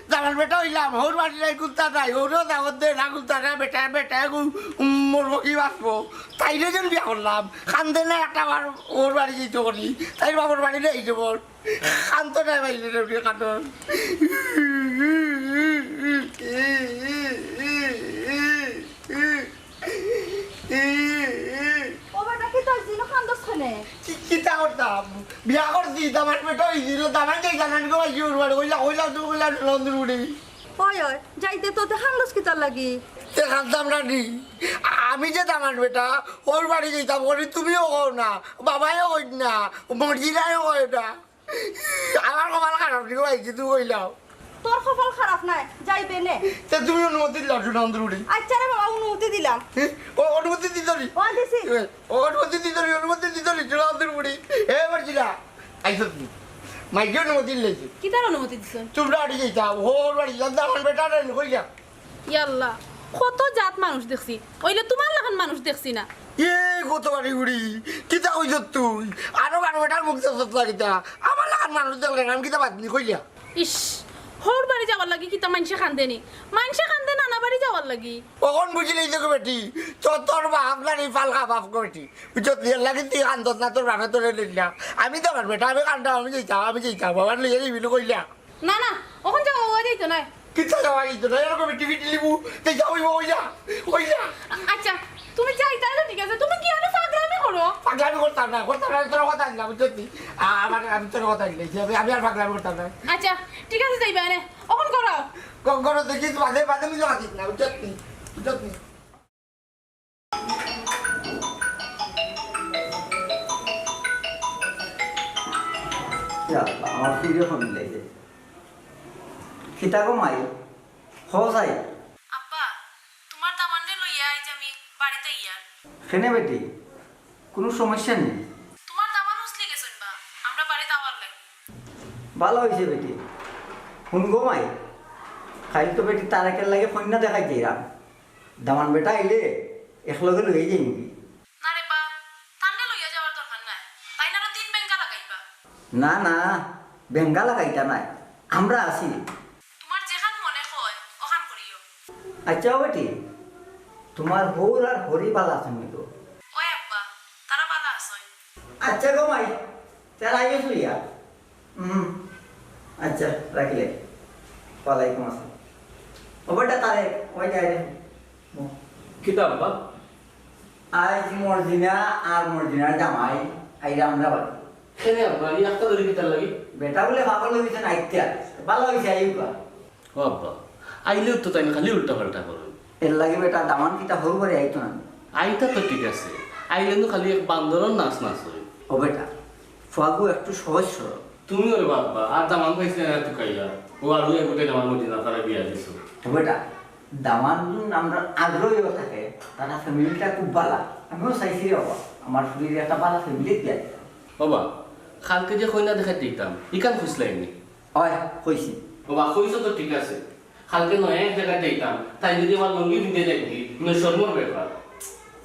Daman beta hইলাম ওর বাড়ি নাই কুত্তা নাই ওরও দাওয়াত দে না কুত্তা না বেটা বেটা মরবো কি বাঁচবো তাইলে যেন বিয়া করলাম খান্দে না একটা বার ওর বাড়ি যেতে করি তাই বাবার বাড়ি নেই যে বল খান্ত নাই বাইরে রে কাটন কিতা করতাম বিয়া করছি দামান বেটা হয়েছিল দামান যাই জানান গো ভাই ওর বাড়ি ওইলাম তো ওইলাম লন্ডন উঠি ওই ওই যাইতে তো দেখানলস কি তার লাগি দেখাতাম না নি আমি যে দামান বেটা ওর বাড়ি যেতাম ওরে তুমিও কও না বাবাও কই না মর্জিনাও কই না আমার কপাল খারাপ দিকে ভাইছি তুই কইলাও তোর কপাল খারাপ নাই যাইবে নে তে তুমি অনুমতি দিলাম লন্ডন উঠি আচ্ছা রে বাবা অনুমতি দিলাম ও অনুমতি দিতরি ও দিছি অনুমতি দিতরি লন্ডন উঠি এ মর্জিনা আইছো তুমি মাইকে অনুমতি দিলেছি কি তার অনুমতি দিছেন তোমরা বাড়ি যেতাম ওর বাড়ি যেতাম দামান বেটা রে কইলা ইয়াল্লাহ কত জাত মানুষ দেখছি ওইলে তোমার লাগান মানুষ দেখছি না এ কত বাড়ি উড়ি কিতা কইছ তুই আরো বারো বেটার মুখ চত লাগিতা আমার লাগান মানুষ দেখলে আমি কিতা বাদনি কইলা ইস হোর বাড়ি যাওয়ার লাগি কিতা মানসে খান্দেনি মানসে খান্দে নানা বাড়ি যাওয়ার লাগি কখন বুঝলি তো বেটি তোর বাপ না এই পালকা বাপ বেটি বুঝত দিয়ে লাগি তুই কান্দত না তোর বাপে তোরে নিলা আমি তো আমার বেটা আমি কান্দা আমি যেতাম বাবার লিয়ে দিবি কইলা না না ওখান যাওয়া হওয়া যাইতো না কিতা যাওয়া যেত না এরকম টিভি লিবু তুই যাও কইলা আচ্ছা তুমি যাই তাহলে ঠিক আছে তুমি কি আনো পাগলামি করো পাগলামি করতাম না তোর কথা না বুঝতি আমার আমি তোর কথা দিলেছি আমি আর পাগলামি করতাম না আচ্ছা ঠিক আছে যাইবা নে ওখান করো করো দেখি বাদে বাদে মিলে আসিস না বুঝতি আমার প্রিয় ফোন লাগছে খিতা কমাই হসাই আব্বা তোমার দামানে লইয়া আইজ আমি বাড়িতে ইয়ার কেনে বেটি কোনো সমস্যা নেই তোমার দামান উসলি গেছেন বা আমরা বাড়িতে আওয়ার লাগি ভালো হয়েছে বেটি ফোন গমাই খাইল তো বেটি তারাকের লাগে ফোন না দেখাই যাইরা দামান বেটা আইলে একলগে লইয়ে যাই নাকি না রে বা তান্নে লইয়া যাওয়ার দরকার নাই তাই না তিন ব্যাংকা লাগাইবা না না বেঙ্গা লাগাইতা নাই আমরা আছি তোমার যেখান মনে হয় ওখান করিও আচ্ছা বেটি তোমার হৌর আর হরি পালা আছে তো ওই আব্বা তারা ভালো আছে আচ্ছা গমাই তারা আইস লইয়া আচ্ছা রাখিলে ওয়ালাইকুম আসসালাম ও বেটা তারে ওই যাই রে কিতাব বা আজ মর্জিনা আর মর্জিনার জামাই আইরা আমরা বাড়ি কেনে আব্বা এই একটা ধরে কিতার লাগি বেটা বলে পাগল হয়েছে না আইতে ভালো হয়েছে আইবা ও আব্বা আইলেও তো তাই না খালি উল্টা পাল্টা করো এর লাগে বেটা দামান কিটা হল করে আইতো না আইতা তো ঠিক আছে আইলে তো খালি এক বান্দরন নাচ নাচ হয় ও বেটা ফাগু একটু সহজ সরল তুমি ওরে বাবা আর দামান পাইছে না তুই কাইয়া ও আর ওই গোটে দামান মদিনা তারা বিয়া দিছো ও বেটা দামান আমরা আগ্রহীও থাকে তারা ফ্যামিলিটা খুব ভালো আমিও চাইছি বাবা আমার শরীরে একটা ভালো ফ্যামিলি দিয়ে বাবা কালকে যে কইনা দেখাই দিতাম ইকান খুঁজলাইনি হয় কইছি বাবা কইছো তো ঠিক আছে কালকে নয় এক জায়গায় দিতাম তাই যদি আমার লঙ্গি দিতে যাইবি তুমি শর্মর ব্যাপার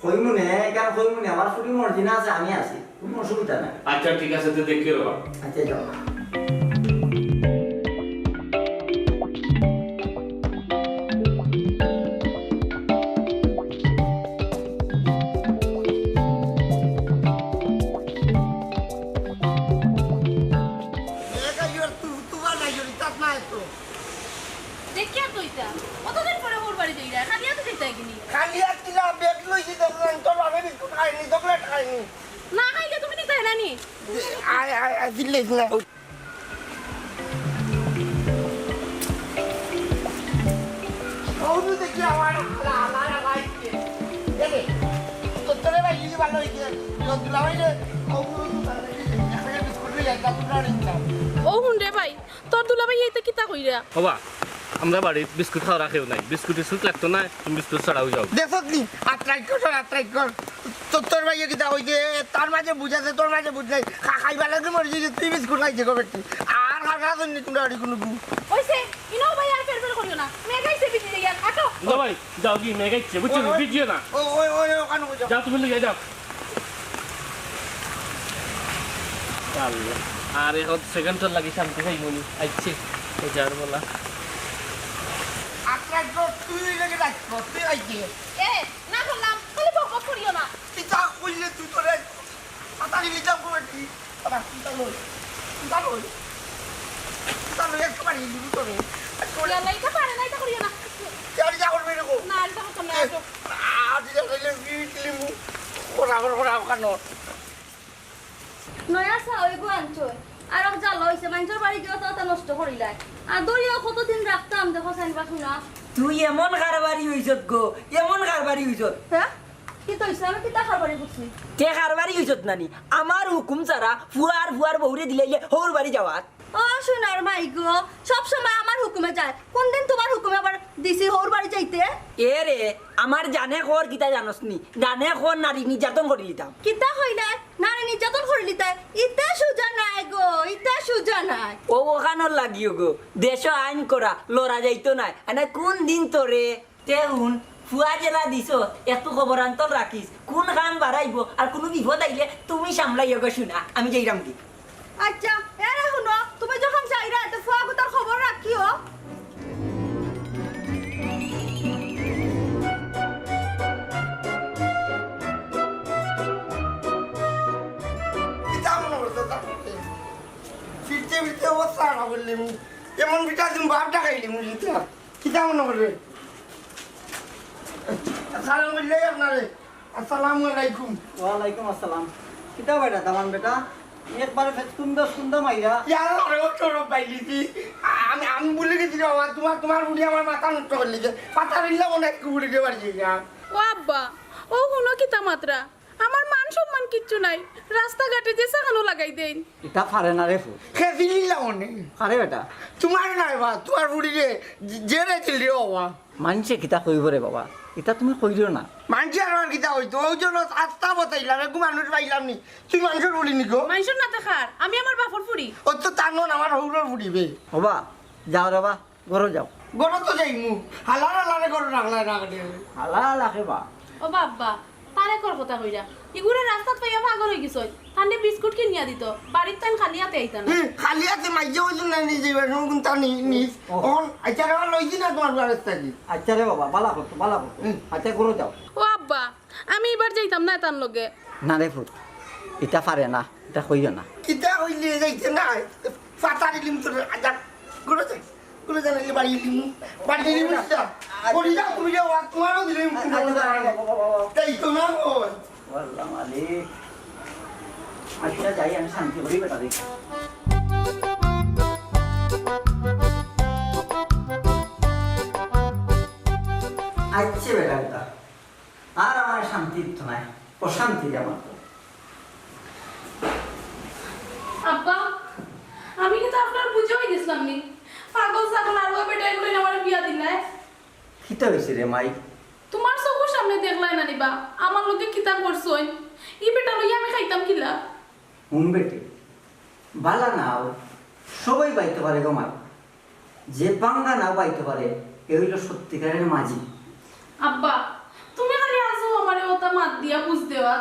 কই মনে কেন কই মনে আমার শরীর মর্জিনা আছে আমি আছি কোনো অসুবিধা নাই আচ্ছা ঠিক আছে তো দেখি বাবা আচ্ছা যাও দেখিয়া কইতা কতদিন পরে ওর বাড়ি যাইরা খালি হাতে যাইতা কিনি খালি আর দিলা ব্যাগ লইছি দেখলেন তোর বাবা বিস্কুট খাইনি চকলেট খাইনি না খাইলে তুমি নিতে না নি আয় দিলে না ওই দেখি আমার আমার লাইকে দেখে তোরে ভাই ইজি ভালো হইছে তো দিলা হইলে ও বিস্কুট লইয়া তা তোরা নিতা ও হুন রে ভাই তোর দুলা ভাই এইটা কিতা কইরা বাবা আমরা বাড়ির বিস্কুট খাওয়া রাখেও নাই বিস্কুট টিস্কুট লাগতো না তুমি বিস্কুট ছাড়াও যাও দেখত নি আত্রাই কর তোর ভাইয়ে কিতা হইছে তার মাঝে বুঝাছে তোর মাঝে বুঝলাই খাইবা লাগে মরছি যে তুই বিস্কুট খাইছে গো বেটি আর খাওয়া জন্য তোমরা আর কোনো হইছে ইনো ভাই আর ফের ফের করিও না মেগাইছে বিজি দিয়া আটো না ভাই যাও কি মেগাইছে বুঝছো ভিডিও না ওই ওখানে যাও যাও তুমি লিয়ে যাও আল্লাহ আর এখন সেকেন্ডটা লাগি শান্তি খাই মনি আইছে ও যার বলা আত্রাই কর তুই লাগে রাখছ তুই আইছে এ না করলাম খালি বকবক করিও না কিতা কইলে তুই তোরে পাতারি লিজাম গো বেটি বাবা কিতা লই একটু পারি দিবি তোরে করিয়া লাইটা পারে না এটা করিও না আর যা করবে রে গো না আর যাবো তো না আটো আজ যা কইলে বিটলিমু ওরা কানো নয়া চা ওইগো আনছো আর জাল হইছে মানুষের বাড়ি গিয়ে তো নষ্ট করিলাই আর দরিয়া কতদিন রাখতাম দেখো সাইনবা শুনা তুই এমন কারবারি হইছত গো এমন কারবারি হইছত হ্যাঁ কি তো ইসলামে কি টাকার বাড়ি বুঝছি তে কারবারি হইছত নানি আমার হুকুম ছাড়া ফুয়ার বউরে দিলাইলে হৌর বাড়ি যাওয়াত ও সোনার মাই গো সব সময় আমার হুকুমে যায় কোন দিন তোমার হুকুমে আবার দিছি হৌর বাড়ি যাইতে এ রে আমার জানে খর কিতা জানস নি জানে খর নারী নির্যাতন করি লিতাম কিতা হইলাই নারী নির্যাতন করিলি তাই ইতা সুজা নাই গো ইতা সুজা নাই ও ওখানোর লাগিও গো দেশ আইন করা লড়া যাইতো নাই এনে কোন দিন তোরে তে হুন ফুয়া জেলা দিছ একটু খবরান্তর রাখিস কোন কাম বাড়াইব আর কোনো বিপদ আইলে তুমি সামলাইও গো শুনা আমি যাইরাম কি আচ্ছা এরে শুনো তুমি যখন চাইরা তো ফুয়া গুতার খবর রাখিও ফিরতে অবস্থা না বললি এমন পিঠা তুমি বাপটা খাইলি মুলিতে কিতা মনে করবে সালাম বললে আপনারে আসসালামু আলাইকুম ওয়ালাইকুম আসসালাম কিতা বেটা দামান বেটা একবারে সুন্দর মাইরা ইয়ার আরো সরব পাইলিছি আমি বলে গেছি বাবা তোমার বুড়ি আমার মাথা নষ্ট করলি যে পাতা দিলাম অনেক বুড়ি কে বাড়ি যা ও আব্বা ও হুনো কিতা মাত্রা আমার মান সম্মান কিচ্ছু নাই রাস্তাঘাটে যে সাগানো লাগাই দেন এটা পারে না রে ফুল খেয়ে দিলাম অনেক আরে বেটা তোমার নাই বা তোমার বুড়ি রে জেরে দিলি বাবা মানছে কিতা কইব রে বাবা এটা তুমি কইরিও না মানুষ আর কিতা হইতো ওই জন্য আস্থা বতাইলাম একটু মানুষ পাইলাম নি তুই মানুষের বুড়ি নিকো মানুষের না দেখার আমি আমার বাপর ফুরি ও তো তার নন আমার হৌরর বুড়িবে হবা যাও রে বা ঘরে যাও গরো তো যাই মু হালারে গরো রাখলে হালা লাখে বা ও বাবা তারে কর কথা কইরা ইগুরে রাস্তাত পাইয়া পাগল হই গিছই তান্ডে বিস্কুট কিনিয়া দিত বাড়ির তান খালি হাতে আইতা না খালি হাতে মাইজে হইছে না নিজে বেরোন কোন তা নিস অন আচ্ছা রে লইছি না তোমার বাড়ির থাকি আচ্ছা রে বাবা বালা করতো আচ্ছা ঘরে যাও ও আব্বা আমি এবার যাইতাম না তার লগে না রে ফুল এটা পারে না এটা কইও না কিতা হইলে যাইতে না পাতা দিলিম তোর আজা গুলো জানাইলে বাড়ি দিলিম করি যাও তুমি যাও তোমারও দিলিম তাই তো না বললাম মালিক আচ্ছা যাই আমি শান্তি করি বেটা দেখি আচ্ছা বেটা বেটা আর আমার শান্তি তো নাই অশান্তি আমার তো আব্বা আমি কিন্তু আপনার বুঝাই দিছিলাম নি পাগল ছাগল আর ওই বেটা এগুলো আমার বিয়া দিলাই কিতা হয়েছে রে মাই তোমার চোখের সামনে দেখলাই না নিবা আমার লোকে কিতা করছই ই বেটা লইয়া আমি খাইতাম কিলা হুন বেটে বালা নাও সবাই পাইতে পারে গো মা যে পাঙ্গা নাও পাইতে পারে এ হইল সত্যিকারের মাঝি আব্বা তুমি খালি আসো আমারে ওটা মাত দিয়া বুঝ দেওয়া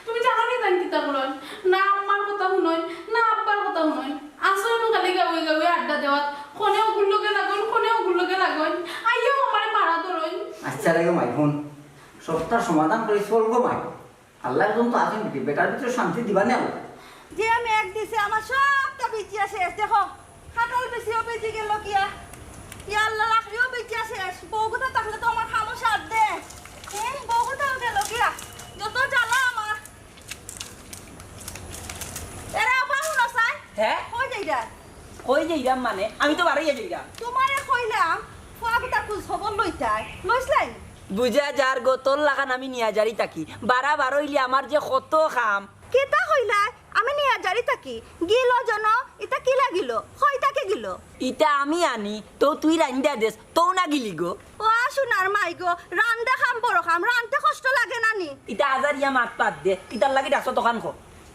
তুমি জানো নি তাই কিতা বলন না আম্মার কথা শুনই না আব্বার কথা শুনই আসো এমন খালি গাওয়ে আড্ডা দেওয়া কোনে ওগুলোকে লাগন আইয়াও আমারে মারা ধরই আচ্ছা রে গো মাই হুন সবটার সমাধান করে চলবো মাই আল্লাহ একদম তো আছেন বেটি বেটার ভিতরে শান্তি দিবা না যে আমি এক দিছে আমার সবটা বেঁচে আছে দেখো কাঁঠাল বেশিও বেঁচে গেল কিয়া ইয়া আল্লাহ লাকড়িও বেঁচে আছে বউগুতা থাকলে তো আমার খামো সাথ দে বউগুতাও গেল কিয়া যত জ্বালা আমার এরা পাহু না চাই হ্যাঁ কই যাইরা কই যাইরাম মানে আমি তো বাড়াইয়া যাইরাম তোমারে কইলাম ফুয়াগুতা খোঁজ খবর লইতাই লইছলাই বুঝা যার গো তোর লাগান আমি নিয়া জারি থাকি বারা হইলে আমার যে কত খাম কেতা হইলা আমি নিয়ে জারি থাকি গিল জন এটা কি লাগিল কই তাকে গিল ইটা আমি আনি তো তুই রান্দা দেস তো না গিলি গো ও সোনার মাই গো রান্দা খাম বড় খাম রানতে কষ্ট লাগে নানি ইটা আজারিয়া মাত পাত দে কিতার লাগি ডাকছ তখন কো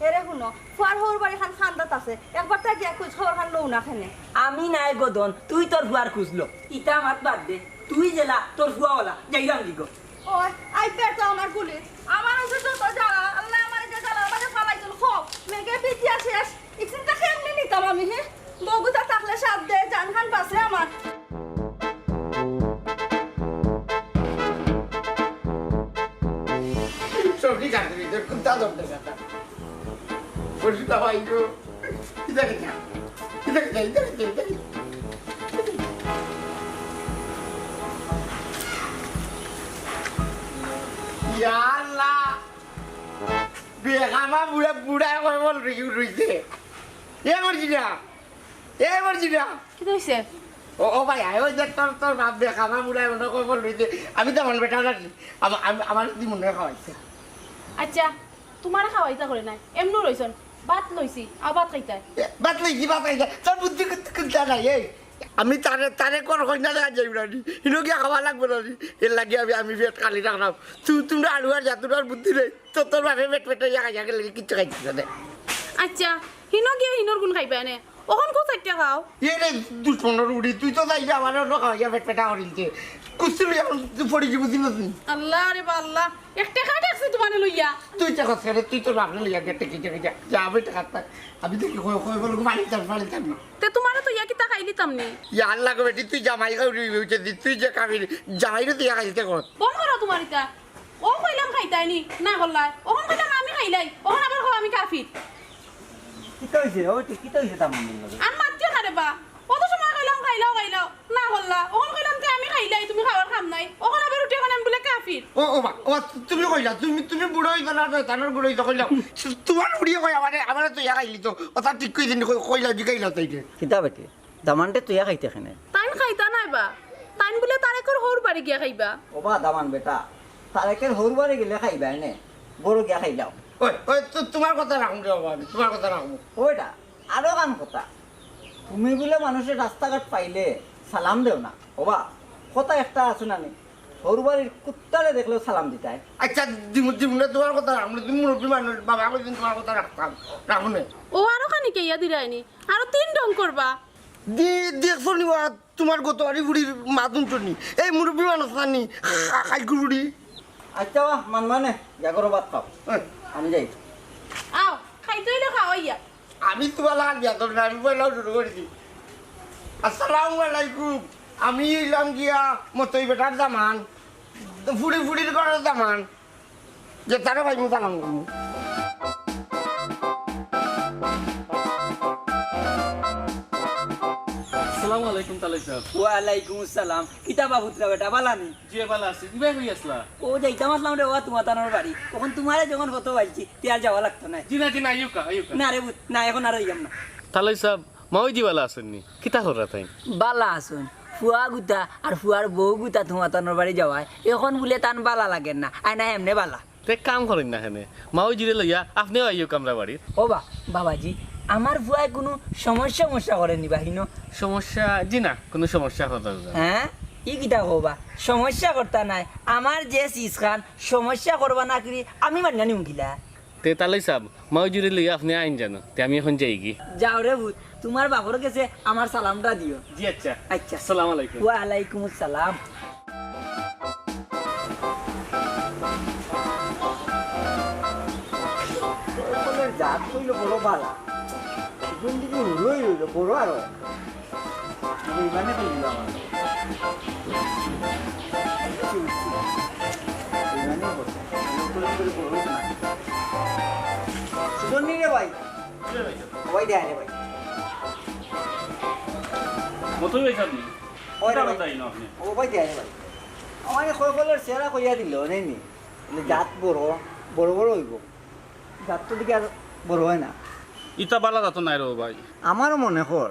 এরে শুনো ফুয়ার হোর বাড়ি খান খান্দাত আছে একবার তাই গিয়া খুঁজ খবর খান লও না খানে আমি নাই গদন তুই তোর ফুয়ার খুঁজলো ইটা মাত বাদ দে তুই জেলা তোর ফুয়া ওলা যাইরাম দিগো ওই আই পেট আমার গুলি আমার উঠে তো জ্বালা আল্লাহ আমার যে জ্বালা আমারে ফালাইছিল খো মেগে পিটিয়া শেষ ইকসিনটা কেমনে নিতাম আমি হে বগুতা থাকলে সাপ দে জান খান বাসে আমার সবজি কাটতে দিতে কুত্তা ধরতে কাটা পরিষ্কার ভাইগো ইদাকে যা ইদাকে ইয়াল্লাহ বেখামা বুড়া বুড়া কই বল রইছে এ মরজিনা কি হইছে ও ভাই ওই যে তোর বাপ বেখামা বুড়া মনে কই বল রইছে আমি তো মন বেটা রাখি আমার কি মনে খাওয়াইছে আচ্ছা তোমার খাওয়াইতা করে নাই এমন রইছন ভাত লইছি আবার খাইতাই বাত লইছি তোর বুদ্ধি কুত্তা নাই এই আমি তারে কর কইনা লাগা যাইব না ইনো কি খাওয়া লাগবে না এর লাগি আমি পেট খালি রাখলাম তোমরা আলু আর যাতুর বুদ্ধি নেই তোর বাপে পেটে জায়গা লাগে কিচ্ছু খাইছিস না আচ্ছা হিনো গিয়ে হিনোর গুণ খাইবা নে ওখন কো চাইটা খাও এ রে দুষ্পন্নর উড়ি তুই তো যাই আমার অন্য খাওয়া পেটা করিলছে কুস্তুলি এখন পড়ি কি বুঝি না আল্লাহ রে আল্লাহ একটা খাট আছে তোমারে লইয়া তুই চা কথা তুই তোর বাপরে লইয়া গেটে কি যা বেটা খাতা আমি দেখি কই বল পানি তাম তে তোমারে তো ইয়া কিতা খাইলি তামনি ইয়া আল্লাহ গো বেটি তুই জামাই খাওয়াই হইছে তুই যে খাবি জামাই রে তুই খাইতে কর বল করো তোমার ইতা ও কইলাম খাইতাইনি না গল্লাই ওখন কইলাম আমি খাইলাই ওখন আবার কও আমি কাফির কিতা হইছে ও কিতা হইছে তামান লাগে আর মাত্য না রে বা কত সময় কইলাম খাইলাও না গল্লা ওখন কইলাম যে আমি খাইলাই তুমি খাওয়ার খাম নাই ওখন আবার উঠে কোন বলে কাফির ও তুমি কইলা তুমি বুড়ো হইতা না তানোর বুড়ো হইতা কইলা তোমার বুড়িয়ে কই আমারে তো ইয়া খাইলি তো ও তার ঠিক কই দিন কইলা জিগাইলা তাইকে কিতা বেটি দামানতে তুই খাইতে খানে তাইন খাইতা নাই বা তাইন বলে তারেকর হোর বাড়ি গিয়া খাইবা ওবা দামান বেটা তারেকের হরবারে গেলে খাইবা এনে বড় গিয়া খাই যাও ওই তোমার কথা রাখুন রে বাবা আমি তোমার কথা রাখুন ওইটা আরো কান কথা তুমি বলে মানুষের রাস্তাঘাট পাইলে সালাম দেও না ওবা কথা একটা আছে না নি হরবাড়ির কুত্তারে দেখলেও সালাম দিতাই আচ্ছা দিমুনে তোমার কথা রাখুন তুমি মুরব্বী মানুষ বাবা আমি তোমার কথা রাখতাম রাখুন ও আরো খানি কে ইয়া দিরাইনি আরো 3 ডং করবা দেখছো নি তোমার গত আরি বুড়ির মাতুন চনি এই মুরব্বী মানুষ নানি খাইকু বুড়ি আচ্ছা বা মানবানে জাগর বাদ খাও আমি যাই আও খাইতে হইলে খাওয়াইয়া আমি তোমার লাগান দিয়া তোর আমি পয়লাও শুরু করেছি আসসালামু আলাইকুম আমি এলাম গিয়া মতই বেটার দামান ফুড়ির ঘরের দামান যে তারা ভাই সালাম করবো আসসালামু আলাইকুম তালাই সাহেব ওয়ালাইকুম আসসালাম কিতা বাবুতরা বেটা বালানি জি ভালো আছি কিবা হই আসলা ও যাইতাম আসলাম রে ও তোমার তানোর বাড়ি তখন তোমারে যখন কত পাইছি তে আর যাওয়া লাগতো না জিনা আইউকা না রে বুত না এখন আর যাম না তালাই সাহেব মাওই জি ভালো আছেননি কিতা হরা তাই বালা আসুন ফুয়া গুতা আর ফুয়ার বউ গুতা তোমার তানোর বাড়ি যাওয়ায় এখন বলে তান বালা লাগেন না আয়না এমনে বালা তে কাম করেন না হেনে মাওই জিরে লইয়া আপনিও আইও কামরা বাড়ির ও বাবাজি আমার ফুয়ায় কোনো সমস্যা করেনি বাহিনো সমস্যা জি না কোনো সমস্যা কথা না হ্যাঁ ই কিতা কবা সমস্যা করতা নাই আমার যে চিজ খান সমস্যা করবা না করি আমি মানগানি উঙ্কিলা তে তালাই সাহেব মাওই জিরে লইয়া আপনি আইন জানো তে আমি এখন যাই কি যাও রে ভূত তোমার বাবর কাছে আমার সালামটা দিও জি আচ্ছা আচ্ছা আসসালামু আলাইকুম ওয়ালাইকুম আসসালাম জাত কইল বড় বালা এখন দিকে রই রইল বড় আরো মানে কইল আমার সুবর্ণী রে ভাই ভাই দে রে ভাই মতই হইছ আপনি ওই রে তাই না আপনি ও ভাই দে রে ভাই আমার কয়কলের চেহারা কইয়া দিল নেই নি জাত বড় বড় হইব জাত তো দিকে আর বড় হয় না ইতা বালা যাত নাই রে ভাই আমারও মনে কর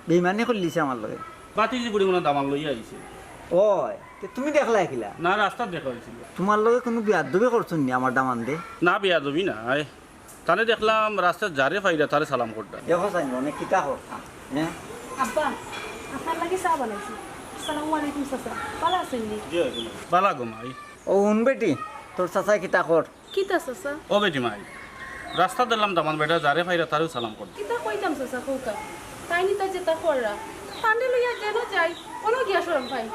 বেইমানি করলিছে আমার লগে বাতিজি বুড়ি মনে দামান লইয়া আইছে ওই তুমি দেখলা এখিলা না রাস্তা দেখা হইছিল তোমার লগে কোনো বিয়াদবি করছুন নি আমার দামান দে না বিয়া দবি না আয় তাহলে দেখলাম রাস্তায় যারে ফাইরা তারে সালাম করতাম। দেখো চাই অনেক কিতা করতাম হ্যাঁ আব্বা আপনার লাগে চা বানাইছি আসসালামু আলাইকুম চাচা ভালো আছেন নি বালা গো মাই। ও শুন বেটি তোর চাচাই কিতা কর কিতা চাচা ও বেটি মাই, রাস্তা দিলাম দামান বেটা যারে ফাইরা তারেও সালাম করতাম। কিতা কইতাম চাচা কৌকা তাই নি তাই যেটা কররা পান্ডে লইয়া যেন যাই কোনো গিয়া শরম ভাই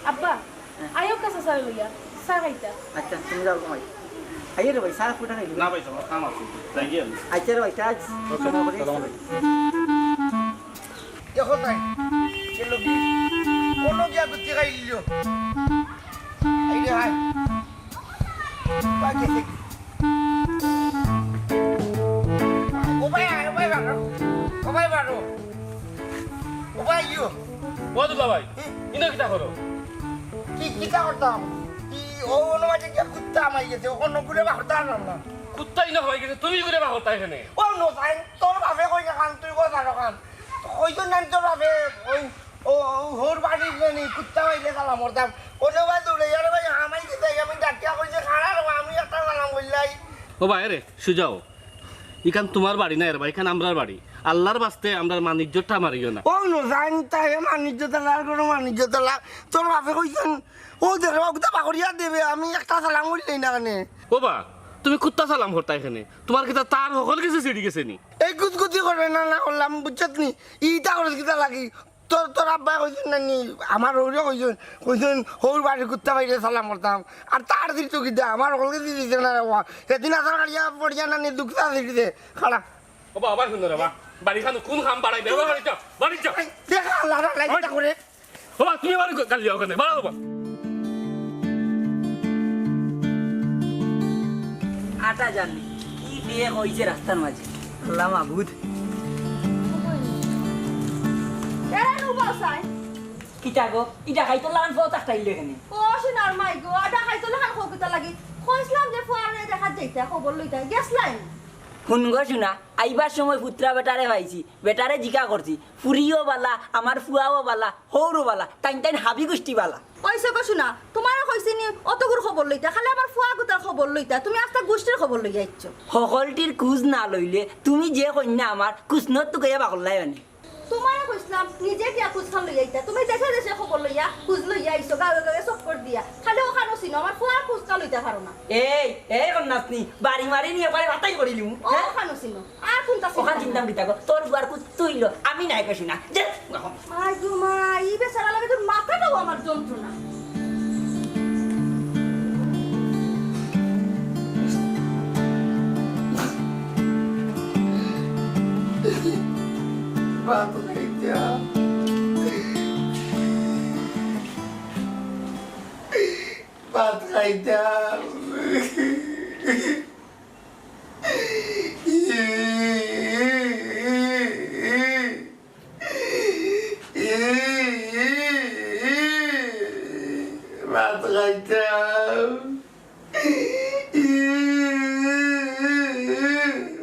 আব্বা আয়ো কা চাচা লইয়া চা খাইতা আচ্ছা তুমি যাও ভাই আইয়ে রে ভাই সারা ফুটা খাইলি না ভাই আমার কাম আছে, যাই গিয়ে আমি। আচ্ছা রে ভাই কাজ সময় করে দেখো তাই চলো কি কোনো গিয়া গুতি খাইল এই রে হাই বাকি ও ভাই বারো ও ভাই বারো ও ভাই ইউ ও দুলা ভাই ইনো কিতা করো? কি কিতা করতাম কি ও অনুমানে গিয়া কুত্তা আমাই গেছে ওখানে ঘুরে বাড়তাম না কুত্তাই না হয়ে গেছে, তুমি ঘুরে বাহর তাই এখানে। ও নো ভাই তোর বাপে কই না খান তুই কথা রাখান কইজন না তোর বাপে ওই ও হোর বাড়ি জানি কুত্তা হইলে সালাম করতাম কোনো ভাই দৌড়ে যাবে ভাই আমাই গেছে আমি ডাকিয়া কইছে খাড়া আমি একটা সালাম করলাই ও ভাই রে সুজাও, এখান তোমার বাড়ি না এর ভাই, এখান আমরার বাড়ি। আল্লাহর বাস্তে আমরার মানিজ্যটা মারিও না। ও নো জান তাই মানিজ্য তালার কোনো মানিজ্য তালা তোর বাপে কইছেন ও দেখে কুত্তা পাকড়িয়া দেবে আমি একটা সালাম করলেই না কানে ও বা তুমি কুত্তা সালাম করতা এখানে, তোমার কিতা তার সকল কিছু ছিড়ি গেছে নি? এই কুতকুতি করবে না না করলাম বুঝছত নি ইটা করে কিতা লাগি তোর তোর আব্বা কইছেন না নি আমার হৌরে কইছেন হৌর বাড়ির কুত্তা বাইরে সালাম করতাম আর তার দিত কিতা আমার সকলকে দিয়ে দিতে না সেদিন আসার কাড়িয়া পড়িয়া না নি দুঃখটা দিতে খাড়া ও বা আবার সুন্দর বা বাড়ি খান কোন খাম বাড়াইবে? ও বাড়ি যাও, বাড়ি যাও। দেখা আল্লাহ লাইটা করে ও বা তুমি বাড়ি কাল যাও ওখানে, বাড়াও বা। আটা জানি কি বিয়ে হয়েছে রাস্তার মাঝে, আল্লাহ মাবুদ। এরা নুবা চাই কিতা গো ইটা খাইতো লাগান ফো তাকটাইলে এখানে। ও সোনার মাই গো আটা খাইতো লাখান খকিতা লাগি কইছিলাম যে ফুয়ারে দেখা যাইতা খবর লইতা গেছলাইন শুন গো শুনা, আইবার সময় পুত্রা বেটারে পাইছি, বেটারে জিকা করছি, ফুরিও বালা আমার ফুয়াও বালা হৌরও বালা টাইন টাইন হাবি গোষ্ঠী বালা। কইছে গো শোনা তোমারও কইছি নি অতগুর খবর লইতা খালি আমার ফুয়া গুতার খবর লইতা তুমি আস্তা গোষ্ঠীর খবর লইয়া আইছো সকলটির কুজ না লইলে তুমি যে কন্যা আমার কুজনত তো কইয়া বাকলাই মানে। তোমারও কইছিলাম নিজে দিয়া কুজ খান লইয়া আইতা তুমি দেশে দেশে খবর লইয়া কুজ লইয়া আইছো গাঁয়ে গাঁয়ে চক্কর দিয়া খালি ওখানো চিনো আমার ফুয়ার কুজটা লইতা পারো না এই কন্যাসনি বাড়ি মারি নিয়ে পরে বাতাই করিলিম ও ওখানো চিনো আর কোনটা ওখান চিন্তা করি থাকো, তোর ফুয়ার কুজ তুইল আমি নাই কইছি না। আই গো মা ই বেচারা লাগে তোর মাথাটাও আমার যন্ত্রণা বাত খাইতা বাত খাইতা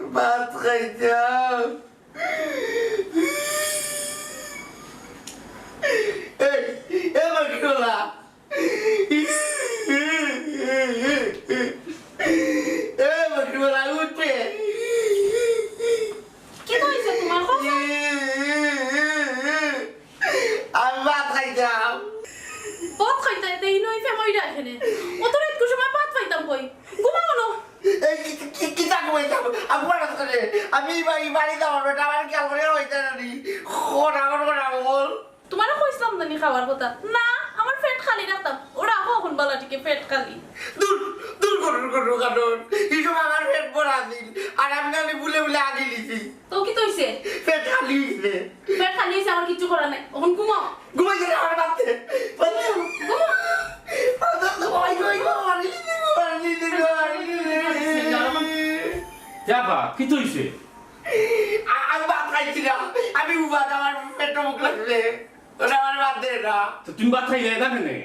বাত খাইতা বাত খাইতা কি কইছে তোমার কথা আমি ভাত খাইতাম ভাত খাইতে দেই নই ফেমইরা এখানে অত রাত কো সময় ভাত খাইতাম কই ঘুমাও না কি থাকবো আমি বাড়ি যাওয়ার বেটা আমার খেয়াল করে হইতে নানি বল তোমারও কইছিলাম জানি খাওয়ার কথা না আমার পেট খালি রাখতাম ওরা কখন বলা ঠিক পেট খালি দূর দূর করুন কারণ এই সময় আমার পেট ভরা দিন আর আমি নানি ভুলে আগে লিছি তো কি তইছে পেট খালি হইছে পেট খালি হইছে আমার কিছু করার নাই এখন ঘুমাও ঘুমাইছে আমার বাচ্চা যাবা কি তুইছে? আমি ভাত খাইছি না আমি ভাত আমার পেট মুখ লাগছে ওটা আমার ভাত দে না তো তুমি ভাত খাইলে না কেনে?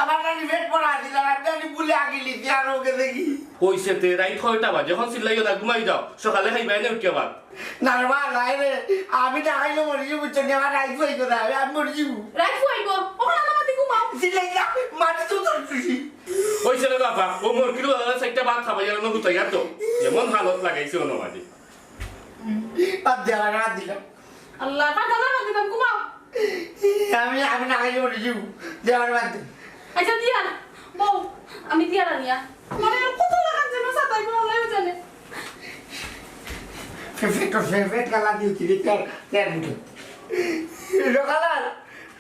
আমার নানি পেট পড়া দিল আমি নানি ভুলে আগে লিছি আর ওকে দেখি কইছে তে রাইত 6টা বাজে, যখন চিল্লাইও না ঘুমাই যাও, সকালে খাইবাই না উঠিয়া ভাত। না মা নাই রে আমি না খাইলে মরি যাবো বুঝছো আমার রাইট হইতো না আমি মরি যাবো রাইট ফুয়াইবো ওখানে আমাতে ঘুমাও দিলাই না মাটি তো ধরছি হইছে রে বাবা ও মোর কিলো সাইডটা ভাত খাবাই আর নগুতা তো যেমন হালত লাগাইছে ও নমাজি বাদ দেওয়া না দিলাম আল্লাহ কাটা না দিতাম ঘুমাও আমি না খাইলে বলে যাবো দেওয়ার বাদ দিন আচ্ছা দিয়া বউ আমি দিয়া রানিয়া মানে কত লাগান যেন সাতাই কোন আল্লাহ জানে ফেফেট কালা দিয়েছি তের মুখে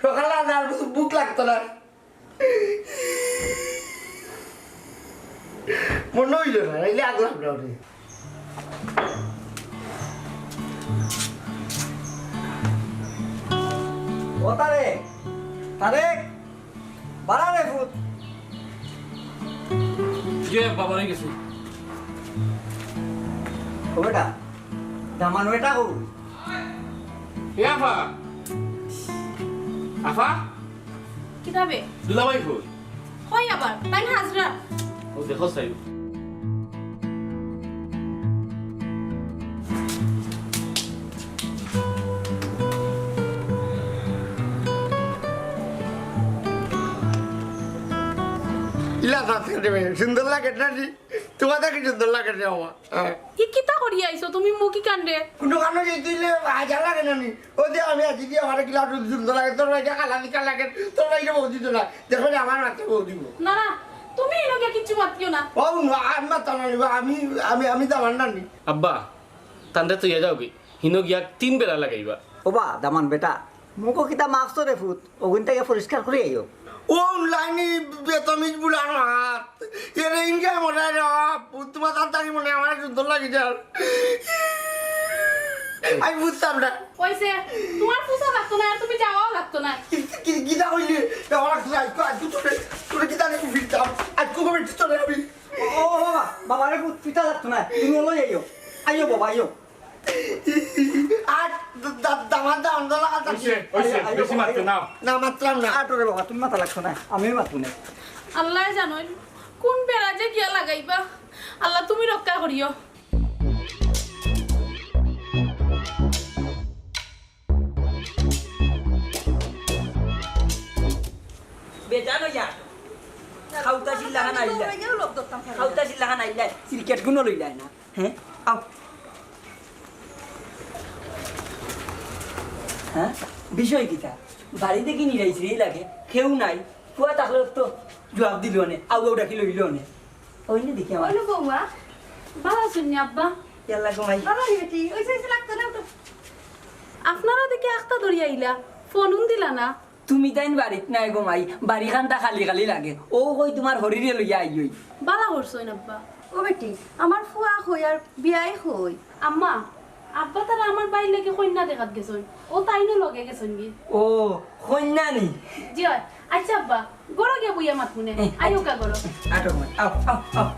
সকালে আর বুক লাগতো না মনে হইল না এলে আগলাম না ওরে ও তারেক বাড়া রে ফুট যে বাবা রে গেছে ও বেটা দামান বেটা ও এ আফা আফা কিতাবে দুলাভাই কই হয় আবার তাই হাজরা ও দেখো সাইব ইলা থাকে দেবে সুন্দর লাগে না তোমার কি সুন্দর লাগে রে আমার কি কিতা করি আইছো তুমি মুকি কান্দে কোনো কারণে যে তুইলে হাজার লাগে না নি ও যে আমি আজকে দিয়ে আমার কিলা সুন্দর লাগে তোর এটা কালা দিকা লাগে তোর এটা বউ দিত না দেখো আমার মাকে বউ দিব না না তুমি এনকে কিচ্ছু মাতিও না ও আমি মাতাম না আমি দামান না নি আব্বা তান্ডে তো ইয়া যাও কি হিনো গিয়া 3 বেলা লাগাইবা ও বা দামান বেটা মুখো কিতা মারছো রে ফুট ওগুনটাকে পরিষ্কার করে আইও ও লাইনি বেতমিজ বুলার হাত এর ইনকে মনে রে তোমার তাড়াতাড়ি মনে আমার সুন্দর লাগে যার আমি বুঝতাম না কইছে তোমার পুষা লাগতো না আর তুমি যাওয়াও লাগতো না কিতা হইলে আমার আজকে তোরে কিতা নিয়ে ফিরতাম আজকে কবে তোরে আমি ও বাবা রে ফুট পিতা লাগতো না তুমি লই আইও আইও বাবা আইও আর দামান লাগা ওইছে বেশি মারতে নাও না মাত্রাম না আটো রে বাবা তুমি মাথা লাগছো না আমি মাতু না আল্লাহ জানোই কোন বেড়া যে গিয়া লাগাইবা আল্লাহ তুমি রক্ষা করিও বেজানো যা খাউতা চিল্লা খান আইলা লোক ধরতাম খাউতা চিল্লা খান আইলা ক্রিকেট গুলো লইলাই না হ্যাঁ আও হ্যাঁ বিষয় কিটা বাড়িতে কি নিরাইছি রে লাগে কেউ নাই কুয়া থাকলে তো জবাব দিল নে আউ ডাকি লইল নে ওইনে দেখি আমার ওইলো বউয়া ভালো শুনি আব্বা ইয়াল্লা ঘুমাই ভালো বেটি ওই যে লাগতো না তো আপনারা দেখে একটা ধরিয়া আইলা ফোন দিলা না তুমি তাইন বাড়িত নাই ঘুমাই বাড়ি খানটা খালি খালি লাগে ও কই তোমার হরিরে লইয়া আইই বালা করছইন আব্বা ও বেটি আমার ফুয়া হই আর বিয়াই হই আম্মা আব্বা তারা আমার বাড়ি লেগে কন্যা দেখাত গেছইন ও তাইনো লগে গেছইন গি ও কন্যা নি জি হয় আচ্ছা আব্বা গড় গিয়া বইয়া মাত মুনে আইও কা গড় আটো ঘুমাই আও আও আও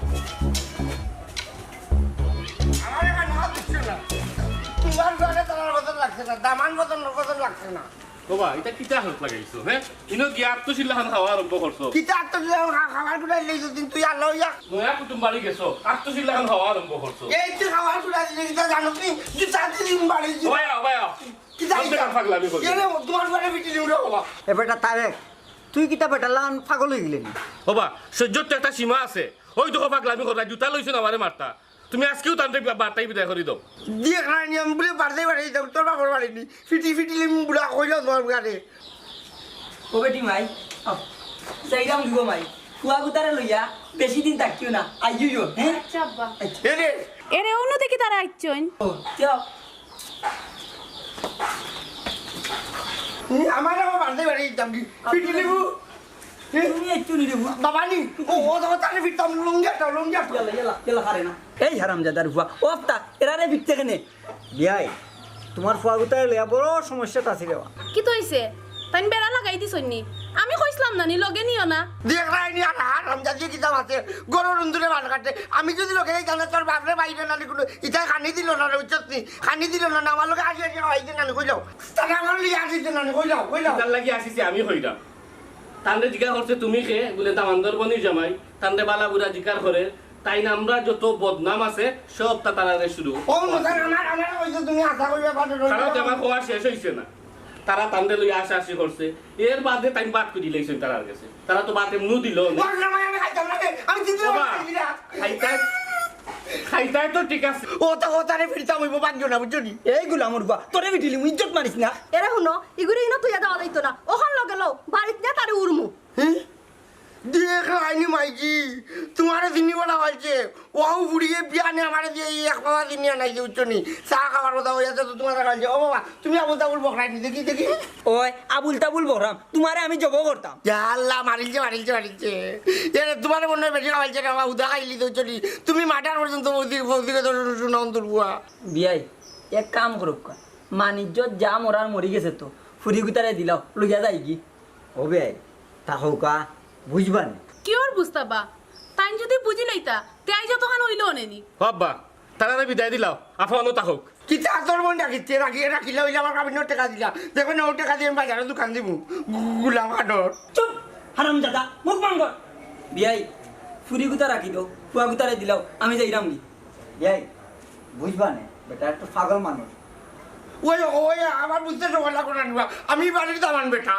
আমার এখানে হাত দিচ্ছে না তোমার ঘরে তোমার বদল লাগছে না দামান বদল লাগছে না বাবা এটা কিটা হালত লাগাইছো হ্যাঁ হিনো গিয়া তো চিল্লা খান খাওয়া আরম্ভ করছো কিতা তো খাবার গুলাই লইছো দিন তুই আর লইয়া নয়া কুটুম বাড়ি গেছো আর তো চিল্লা খান খাওয়া আরম্ভ করছো এই তুই খাবার গুলাই দিলি কিতা জানো তুই তুই চাঁদি দিন বাড়ি ভাইয়া কিতা পাগলামি করছো এরে তোমার ঘরে বিটি দিও রে বাবা এ বেটা তারেক তুই কিতা বেটা লান পাগল হয়ে গেলি বাবা সহ্যর তো একটা সীমা আছে ওই দেখো পাগলামি করা জুতা লইছো না আমারে মারতা তুমি আজকেও তান্ত্রিক বার্তাই বিদায় করে দাও দিয়ে খাই নিয়ম বলে বাড়তে বাড়ি দাও তোর বাবার বাড়ি নি ফিটি লিম বুড়া কইলো তোমার গাড়ি ও বেটি মাই আও যাইরাম গো মাই কুয়া গুতারে লইয়া বেশি দিন থাকিও না আইইও হ্যাঁ আচ্ছা আব্বা এরে এরে অন্য দেখি তারা আইছইন ও যাও আমার বাড়তে বাড়ি দাম কি ফিটি লিবু তুমি একটু নি দেবো বাবা নি ও তো তারে ফিরতাম লুঙ্গিটা ইয়ালা হারে না এই হারামজাদার ফুয়া ও আফতা এরারে বিকতে কেনে বিয়াই তোমার ফুয়া গুতারে লইয়া বড় সমস্যাটা আছে রে কি তো হইছে তাইন বেড়া লাগাই দিছইন নি আমি কইছিলাম না নি লগে নিও না দেখ রাইনি আর হারামজাদ যে কিতাব আছে গরু রুন্দুরে মান কাটে আমি যদি লোকে জানা তোর বাপরে বাইরে না কোনো ইটা খানি দিল না রে উচ্চত নি খানি দিল না আমার লোকে আসি হইতে না কই যাও তাকে আমার লিয়ে আসিতে না কই যাও তার লাগি আসিছি আমি হইরাম তান্ডে জিজ্ঞাসা করছে তুমি খে বলে দামান্দর বনি জামাই তান্ডে বালা বুড়া জিজ্ঞাসা করে তাই না আমরা যত বদনাম আছে সব তারারে শুরু ও মজার আমার কইছো তুমি আশা কইবা পারে কারণ আমার খাওয়া শেষ হইছে না তারা তান্ডে লই আশি করছে এর বাদে টাইম বাদ করে দিলেছেন তারার কাছে তারা তো বাদ এমনি দিল না ওর জামাই আমি খাইতাম না রে। আমি চিনতে বাবা, পারছি না। খাইতাই তো ঠিক আছে ও তারে ফিরতাম হইব পাঁচজন না বুঝছো নি? এইগুলা আমার বা তোরে বিটিলি ইজ্জত মারিস না এরা শুনো ইগুরি ইনো তুই দেওয়া যাইতো না ওখান লগে লও বাড়িতে নিয়ে তারে উড়মু দেখ আইনি মাইজি তোমারে চিনি বলা হয়েছে ওও বুড়িয়ে বিয়া নিয়ে আমারে দিয়ে এক বাবা দিনিয়া নাই যে বুঝছো নি? চা খাবার কথা হয়েছে তো তোমার কাছে ও বাবা তুমি আবুল তাবুল বকরাই নি দেখি দেখি ওই আবুল তাবুল বহরাম তোমারে আমি জব করতাম আল্লাহ মারিলছে তোমার মনে হয় বেশি খাওয়াইছে না বাবা উদা খাইলি তো চলি তুমি মাটার পর্যন্ত বৌদিকে তো শুনো অন্তর্বুয়া বিয়াই এক কাম করুক মানিজ্যত যা মরার মরি গেছে তো ফুরি গুতারে দিলাও লইয়া যাই কি ও বে তাহকা বুঝবানি কি ওর বুঝতাবা তাই যদি বুঝি লইতা তাই যতখান হইল নেনি বাবা তারা বিদায় দিলাও আফানো তাহক কি তা তোর মন রাখিছে রাখিলে হইলে আমার কাবিনের টাকা দিলা দেখো না ও টাকা দিয়ে আমি বাজারে দোকান দিব গুলাম কাঠর চুপ হারাম দাদা মুখ বন্ধ কর। বিয়াই ফুরি গুতা রাখি দো ফুয়া গুতারে দিলাও আমি যাইরাম কি এই বুঝবানি বেটা একটা পাগল মানুষ ওই আমার বুঝতে সময় লাগো না আমি বাড়ির দামান বেটা